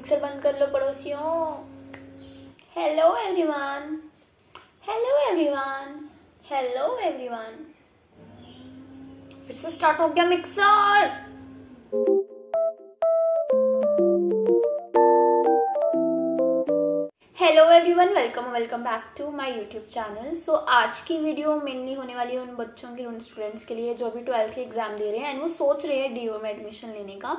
Mixer बंद कर लो पड़ोसियों। Hello everyone, hello everyone, hello everyone. फिर से स्टार्ट हो गया mixer. Hello everyone, welcome back to my YouTube channel. So आज की वीडियो मेनली होने वाली है उन बच्चों के, उन स्टूडेंट्स के लिए जो अभी 12th के एग्जाम दे रहे हैं एंड वो सोच रहे हैं डीयू में एडमिशन लेने का।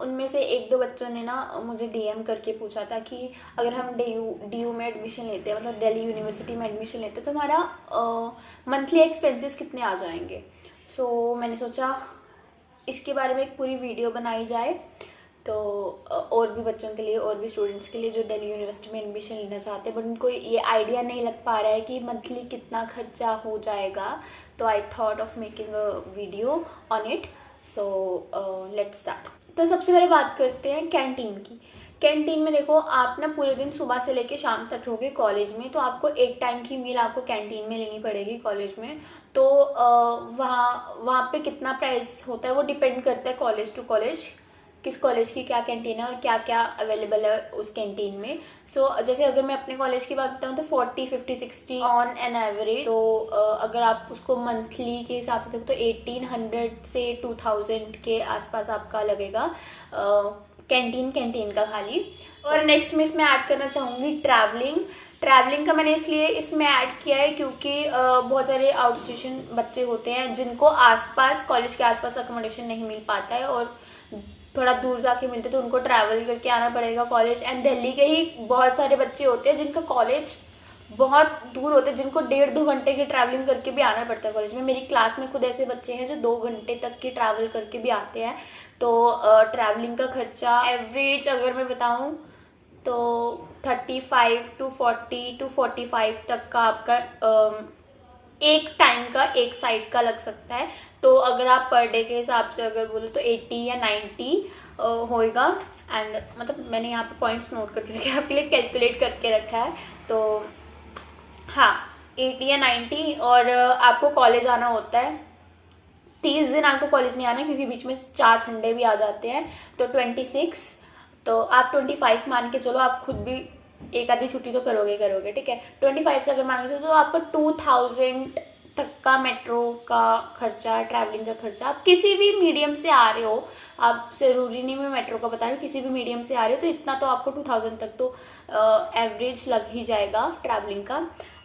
उनमें से एक दो बच्चों ने ना मुझे डीएम करके पूछा था कि अगर हम डीयू में एडमिशन लेते हैं, मतलब दिल्ली यूनिवर्सिटी में एडमिशन लेते हैं, तो हमारा मंथली एक्सपेंसेस कितने आ जाएंगे। मैंने सोचा इसके बारे में एक पूरी वीडियो बनाई जाए, तो और भी बच्चों के लिए, और भी स्टूडेंट्स के लिए जो दिल्ली यूनिवर्सिटी में एडमिशन लेना चाहते हैं बट उनको ये आइडिया नहीं लग पा रहा है कि मंथली कितना खर्चा हो जाएगा। तो I thought of making a video on it. Let's start. तो सबसे पहले बात करते हैं कैंटीन की। कैंटीन में देखो, आप ना पूरे दिन सुबह से लेके शाम तक रहोगे कॉलेज में, तो आपको एक टाइम की मील आपको कैंटीन में लेनी पड़ेगी कॉलेज में। तो वहाँ पे कितना प्राइस होता है वो डिपेंड करता है कॉलेज टू कॉलेज, किस कॉलेज की क्या कैंटीन है और क्या क्या अवेलेबल है उस कैंटीन में। जैसे अगर मैं अपने कॉलेज की बात बताऊँ तो 40, 50, 60 ऑन एन एवरेज। तो अगर आप उसको मंथली के हिसाब से देखो तो 1800 से 2000 के आसपास आपका लगेगा कैंटीन का खाली। और नेक्स्ट मैं इसमें ऐड करना चाहूँगी ट्रैवलिंग का मैंने इसलिए इसमें ऐड किया है क्योंकि बहुत सारे आउट स्टेशन बच्चे होते हैं जिनको आसपास, कॉलेज के आसपास अकोमोडेशन नहीं मिल पाता है और थोड़ा दूर जाके मिलते, तो उनको ट्रैवल करके आना पड़ेगा कॉलेज। एंड दिल्ली के ही बहुत सारे बच्चे होते हैं जिनका कॉलेज बहुत दूर होते हैं, जिनको 1.5-2 घंटे की ट्रैवलिंग करके भी आना पड़ता है कॉलेज में। मेरी क्लास में खुद ऐसे बच्चे हैं जो 2 घंटे तक की ट्रैवल करके भी आते हैं। तो ट्रैवलिंग का खर्चा एवरेज अगर मैं बताऊं तो 35 टू 40 टू 45 तक का आपका एक टाइम का, एक साइड का लग सकता है। तो अगर आप पर डे के हिसाब से अगर बोलो तो 80 या 90 होएगा। एंड मतलब मैंने यहाँ पे पॉइंट्स नोट करके रखे हैं, आपके लिए कैलकुलेट करके रखा है। तो हाँ, 80 या 90। और आपको कॉलेज आना होता है 30 दिन, आपको कॉलेज नहीं आना क्योंकि बीच में 4 संडे भी आ जाते हैं। तो 26, तो आप 25 मान के चलो, आप खुद भी एक आधी छुट्टी तो करोगे, ठीक है। 25 से अगर मान के चलो तो आपको 2000 तक का मेट्रो का खर्चा, ट्रैवलिंग का खर्चा। आप किसी भी मीडियम से आ रहे हो, आप जरूरी नहीं मैं मेट्रो का बता रही हूँ, किसी भी मीडियम से आ रहे हो तो इतना तो आपको 2000 तक तो एवरेज लग ही जाएगा ट्रैवलिंग का।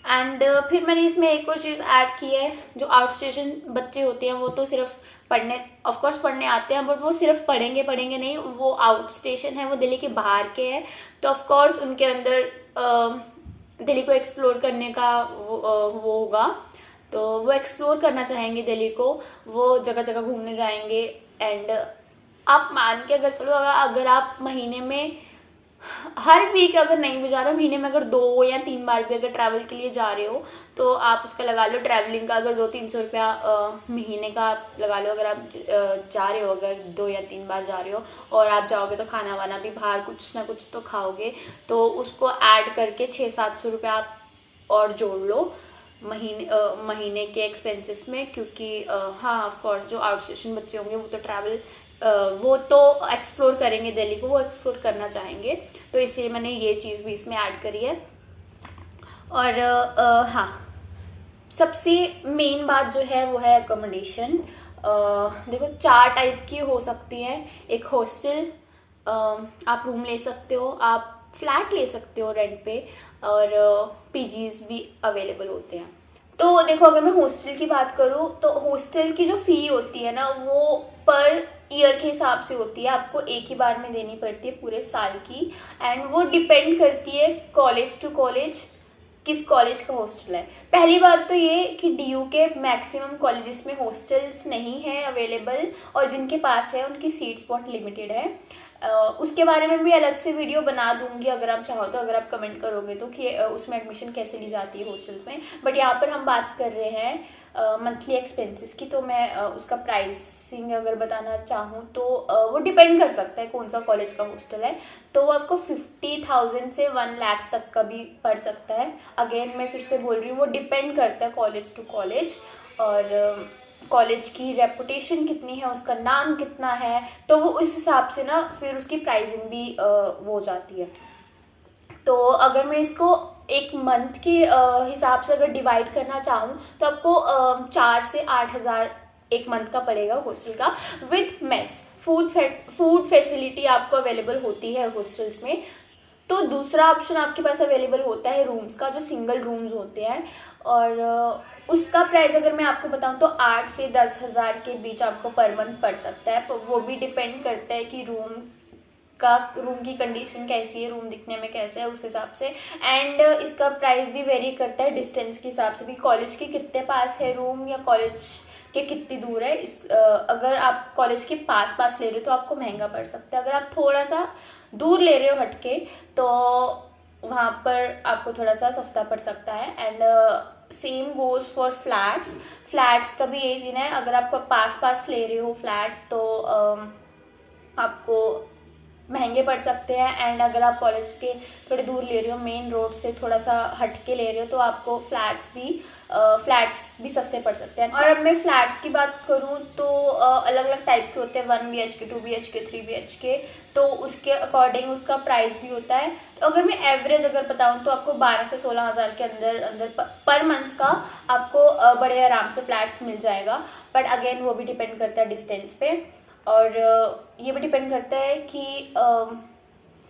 एंड फिर मैंने इसमें एक और चीज़ ऐड की है, जो आउट स्टेशन बच्चे होते हैं वो तो सिर्फ पढ़ने, ऑफकोर्स पढ़ने आते हैं, बट वो सिर्फ पढ़ेंगे नहीं, वो आउट स्टेशन है, वो दिल्ली के बाहर के हैं। तो ऑफकोर्स उनके अंदर दिल्ली को एक्सप्लोर करने का वो होगा, तो वो एक्सप्लोर करना चाहेंगे दिल्ली को, वो जगह जगह घूमने जाएंगे। एंड आप मान के अगर चलो, अगर आप महीने में हर वीक अगर नहीं भी जा रहे हो, महीने में अगर 2 या 3 बार भी अगर ट्रैवल के लिए जा रहे हो तो आप उसका लगा लो ट्रैवलिंग का, अगर 200-300 रुपया महीने का आप लगा लो। अगर आप जा रहे हो, अगर 2 या 3 बार जा रहे हो और आप जाओगे तो खाना वाना भी बाहर कुछ ना कुछ तो खाओगे, तो उसको ऐड करके 600-700 रुपया आप और जोड़ लो महीने के एक्सपेंसेस में। क्योंकि हाँ, ऑफकोर्स जो आउट स्टेशन बच्चे होंगे वो तो ट्रैवल, वो तो एक्सप्लोर करेंगे दिल्ली को, वो एक्सप्लोर करना चाहेंगे, तो इसलिए मैंने ये चीज़ भी इसमें ऐड करी है। और हाँ, सबसे मेन बात जो है वो है अकोमोडेशन। देखो 4 टाइप की हो सकती है। एक हॉस्टल, आप रूम ले सकते हो, आप फ्लैट ले सकते हो रेंट पे, और पीजीज भी अवेलेबल होते हैं। तो देखो, अगर मैं हॉस्टल की बात करूँ तो हॉस्टल की जो फी होती है ना, वो पर ईयर के हिसाब से होती है, आपको एक ही बार में देनी पड़ती है पूरे साल की। एंड वो डिपेंड करती है कॉलेज टू कॉलेज, किस कॉलेज का हॉस्टल है। पहली बात तो ये कि डीयू के मैक्सिमम कॉलेजेस में हॉस्टल्स नहीं है अवेलेबल, और जिनके पास है उनकी सीट स्पॉट लिमिटेड है। उसके बारे में भी अलग से वीडियो बना दूंगी अगर आप चाहो तो, अगर आप कमेंट करोगे तो, कि उसमें एडमिशन कैसे ली जाती है हॉस्टल्स में। बट यहाँ पर हम बात कर रहे हैं मंथली एक्सपेंसेस की, तो मैं उसका प्राइसिंग अगर बताना चाहूँ तो वो डिपेंड कर सकता है कौन सा कॉलेज का हॉस्टल है। तो वो आपको 50,000 से 1 लाख तक का भी पड़ सकता है। अगेन मैं फिर से बोल रही हूँ, वो डिपेंड करता है कॉलेज टू कॉलेज। और कॉलेज की रेपुटेशन कितनी है, उसका नाम कितना है, तो वो उस हिसाब से ना फिर उसकी प्राइसिंग भी वो हो जाती है। तो अगर मैं इसको एक मंथ के हिसाब से अगर डिवाइड करना चाहूँ तो आपको 4 से 8 हज़ार एक मंथ का पड़ेगा हॉस्टल का, विद मेस। फूड फैसिलिटी आपको अवेलेबल होती है हॉस्टल्स में। तो दूसरा ऑप्शन आपके पास अवेलेबल होता है रूम्स का, जो सिंगल रूम्स होते हैं, और उसका प्राइस अगर मैं आपको बताऊं तो 8 से 10 हज़ार के बीच आपको पर मंथ पड़ सकता है। पर वो भी डिपेंड करता है कि रूम की कंडीशन कैसी है, रूम दिखने में कैसा है, उस हिसाब से। एंड इसका प्राइस भी वेरी करता है डिस्टेंस के हिसाब से भी, कॉलेज के कितने पास है रूम या कॉलेज के कितनी दूर है। अगर आप कॉलेज के पास पास ले रहे हो तो आपको महंगा पड़ सकता है। अगर आप थोड़ा सा दूर ले रहे हो हटके तो वहाँ पर आपको थोड़ा सा सस्ता पड़ सकता है। And same goes for flats का भी यही सीन है। अगर आप पास पास ले रहे हो फ्लैट्स तो आपको महंगे पड़ सकते हैं। एंड अगर आप कॉलेज के थोड़े दूर ले रहे हो, मेन रोड से थोड़ा सा हट के ले रहे हो, तो आपको फ्लैट्स भी सस्ते पड़ सकते हैं। और अब मैं फ्लैट्स की बात करूं तो अलग अलग टाइप के होते हैं, 1 BHK, 2 BHK, 3 BHK, तो उसके अकॉर्डिंग उसका प्राइस भी होता है। तो अगर मैं एवरेज अगर बताऊं तो आपको 12 से 16 हज़ार के अंदर पर मंथ का आपको बड़े आराम से फ्लैट्स मिल जाएगा। बट अगेन वो भी डिपेंड करता है डिस्टेंस पे, और ये भी डिपेंड करता है कि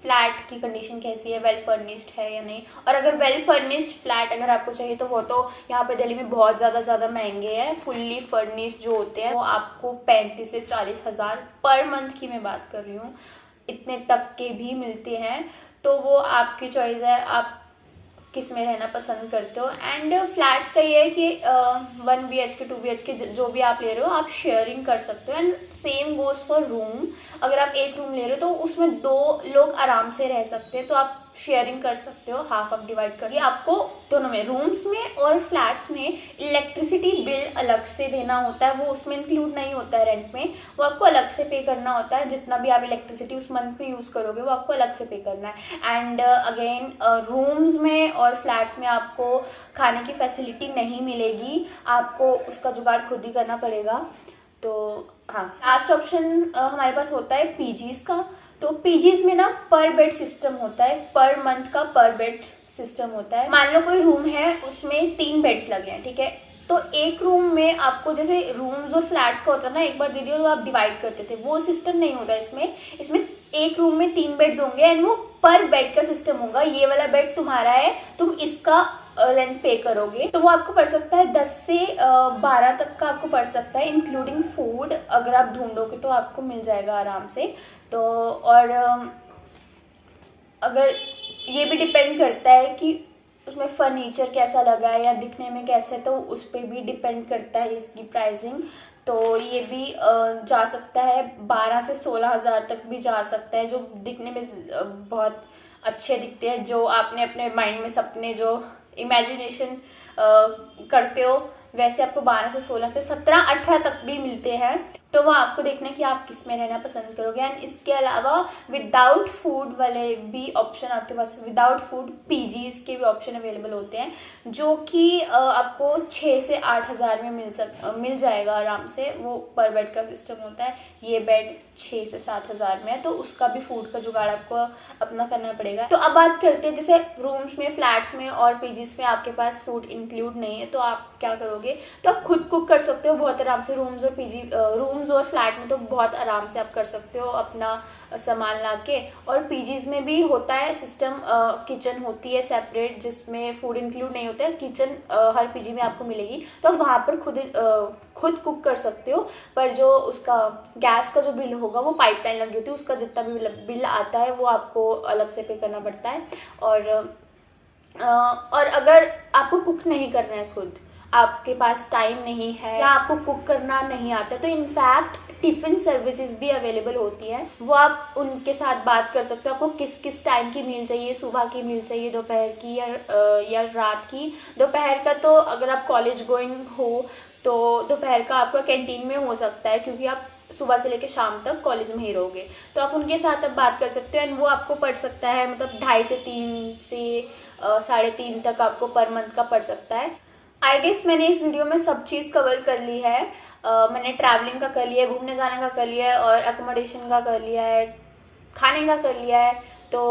फ्लैट की कंडीशन कैसी है, वेल फर्निश्ड है या नहीं। और अगर वेल फर्निश्ड फ्लैट अगर आपको चाहिए तो वो तो यहाँ पे दिल्ली में बहुत ज़्यादा महंगे हैं। फुल्ली फर्निश्ड जो होते हैं वो आपको 35 से 40 हज़ार पर मंथ की मैं बात कर रही हूँ, इतने तक के भी मिलते हैं। तो वो आपकी चॉइस है, आप किस में रहना पसंद करते हो। एंड फ्लैट्स का ये है कि 1 BHK, 2 BHK जो भी आप ले रहे हो आप शेयरिंग कर सकते हो। And same goes for room. अगर आप एक रूम ले रहे हो तो उसमें 2 लोग आराम से रह सकते हैं, तो आप शेयरिंग कर सकते हो, हाफ ऑफ डिवाइड करके। आपको दोनों में, रूम्स में और फ्लैट्स में, इलेक्ट्रिसिटी बिल अलग से देना होता है, वो उसमें इंक्लूड नहीं होता है रेंट में, वो आपको अलग से पे करना होता है। जितना भी आप इलेक्ट्रिसिटी उस मंथ में यूज़ करोगे वो आपको अलग से पे करना है। एंड अगेन रूम्स में और फ्लैट्स में आपको खाने की फैसिलिटी नहीं मिलेगी, आपको उसका जुगाड़ खुद ही करना पड़ेगा। तो हाँ, लास्ट ऑप्शन हमारे पास होता है पीजीज का। तो पीजीज में ना पर बेड सिस्टम होता है, पर मंथ का पर बेड सिस्टम होता है। मान लो कोई रूम है उसमें 3 बेड्स लगे हैं, ठीक है, तो एक रूम में आपको, जैसे रूम्स और फ्लैट्स का होता है ना, एक बार दीदी तो आप डिवाइड करते थे, वो सिस्टम नहीं होता इसमें एक रूम में 3 बेड्स होंगे एंड वो पर बेड का सिस्टम होगा। ये वाला बेड तुम्हारा है, तुम इसका रेंट पे करोगे, तो वो आपको पड़ सकता है 10 से 12 तक का आपको पड़ सकता है, इंक्लूडिंग फूड। अगर आप ढूंढोगे तो आपको मिल जाएगा आराम से। तो और अगर ये भी डिपेंड करता है कि उसमें फर्नीचर कैसा लगा है या दिखने में कैसा है, तो उस पर भी डिपेंड करता है इसकी प्राइसिंग। तो ये भी जा सकता है 12 से 16 हज़ार तक भी जा सकता है, जो दिखने में बहुत अच्छे दिखते हैं, जो आपने अपने माइंड में सपने जो इमेजिनेशन करते हो, वैसे आपको 12 से 16 से 17 18 तक भी मिलते हैं। तो वो आपको देखना है कि आप किस में रहना पसंद करोगे। एंड इसके अलावा विदाउट फूड वाले भी ऑप्शन आपके पास, विदाउट फूड पीजीज के भी ऑप्शन अवेलेबल होते हैं, जो कि आपको 6 से 8 हज़ार में मिल जाएगा आराम से। वो पर बेड का सिस्टम होता है, ये बेड 6 से 7 हज़ार में है, तो उसका भी फूड का जुगाड़ आपको अपना करना पड़ेगा। तो अब बात करते हैं, जैसे रूम्स में, फ्लैट्स में और पीजीज में आपके पास फूड इंक्लूड नहीं है, तो आप क्या करोगे? तो आप खुद कुक कर सकते हो बहुत आराम से। रूम्स और फ्लैट में तो बहुत आराम से आप कर सकते हो अपना सामान ला के। और पीजीज में भी होता है सिस्टम, किचन होती है सेपरेट जिसमें फूड इंक्लूड नहीं होता है। किचन हर पीजी में आपको मिलेगी, तो आप वहाँ पर खुद कुक कर सकते हो। पर जो उसका गैस का जो बिल होगा वो पाइपलाइन लगी होती है, उसका जितना भी बिल आता है वो आपको अलग से पे करना पड़ता है। और अगर आपको कुक नहीं करना है खुद, आपके पास टाइम नहीं है या आपको कुक करना नहीं आता, तो इनफैक्ट टिफ़िन सर्विसेज भी अवेलेबल होती हैं। वो आप उनके साथ बात कर सकते हो, आपको किस किस टाइम की मील चाहिए, सुबह की मील चाहिए, दोपहर की या रात की। दोपहर का तो अगर आप कॉलेज गोइंग हो तो दोपहर का आपका कैंटीन में हो सकता है, क्योंकि आप सुबह से लेकर शाम तक कॉलेज में ही रहोगे, तो आप उनके साथ अब बात कर सकते हो। एंड वो आपको पड़ सकता है, मतलब 2.5 से 3 से 3.5 तक आपको पर मंथ का पड़ सकता है। आई गेस मैंने इस वीडियो में सब चीज़ कवर कर ली है। मैंने ट्रैवलिंग का कर लिया है, घूमने जाने का कर लिया है, और अकोमोडेशन का कर लिया है, खाने का कर लिया है। तो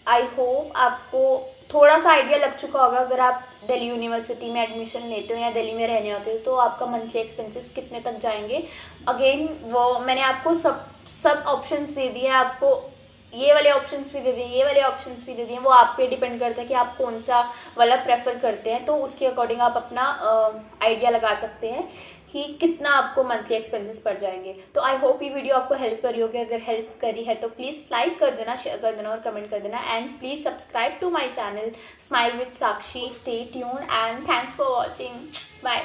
आई होप आपको थोड़ा सा आइडिया लग चुका होगा, अगर आप दिल्ली यूनिवर्सिटी में एडमिशन लेते हो या दिल्ली में रहने होते हो तो आपका मंथली एक्सपेंसेस कितने तक जाएंगे। अगेन वो मैंने आपको सब ऑप्शंस दे दिए हैं, आपको ये वाले ऑप्शंस भी दे दिए, ये वाले ऑप्शंस भी दे दिए। वो आप पे डिपेंड करता है कि आप कौन सा वाला प्रेफर करते हैं, तो उसके अकॉर्डिंग आप अपना आइडिया लगा सकते हैं कि कितना आपको मंथली एक्सपेंसेस पड़ जाएंगे। तो आई होप ये वीडियो आपको हेल्प करी होगी। अगर हेल्प करी है तो प्लीज़ लाइक कर देना, शेयर कर देना और कमेंट कर देना, and please subscribe to my channel smile with Sakshi. Stay tuned and thanks for watching. Bye.